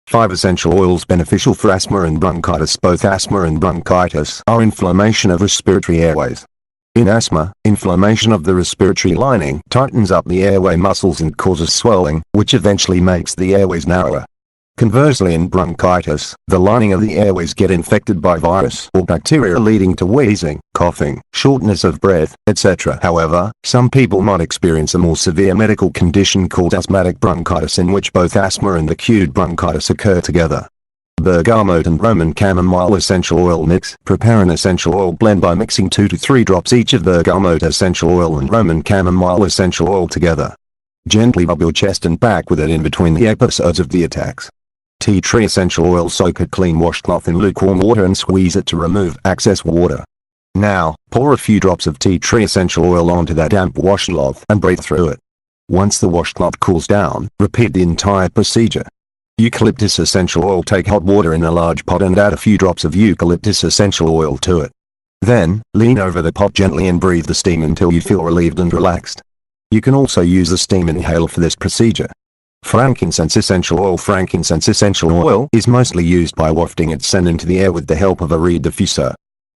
5 essential oils beneficial for asthma and bronchitis. Both asthma and bronchitis are inflammation of respiratory airways. In asthma, inflammation of the respiratory lining tightens up the airway muscles and causes swelling, which eventually makes the airways narrower. Conversely, in bronchitis, the lining of the airways get infected by virus or bacteria, leading to wheezing, coughing, shortness of breath, etc. However, some people might experience a more severe medical condition called asthmatic bronchitis, in which both asthma and acute bronchitis occur together. Bergamot and Roman chamomile essential oil mix. Prepare an essential oil blend by mixing 2 to 3 drops each of bergamot essential oil and Roman chamomile essential oil together. Gently rub your chest and back with it in between the episodes of the attacks. Tea tree essential oil. Soak a clean washcloth in lukewarm water and squeeze it to remove excess water. Now, pour a few drops of tea tree essential oil onto that damp washcloth and breathe through it. Once the washcloth cools down, repeat the entire procedure. Eucalyptus essential oil. Take hot water in a large pot and add a few drops of eucalyptus essential oil to it. Then, lean over the pot gently and breathe the steam until you feel relieved and relaxed. You can also use a steam inhaler for this procedure. Frankincense essential oil. Frankincense essential oil is mostly used by wafting its scent into the air with the help of a reed diffuser.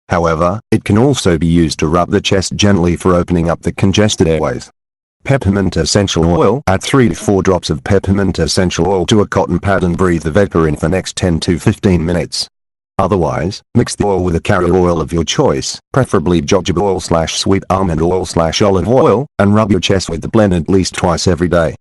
However, it can also be used to rub the chest gently for opening up the congested airways. Peppermint essential oil. Add 3 to 4 drops of peppermint essential oil to a cotton pad and breathe the vapor in for the next 10 to 15 minutes. Otherwise, mix the oil with a carrier oil of your choice, preferably jojoba oil / sweet almond oil / olive oil, and rub your chest with the blend at least twice every day.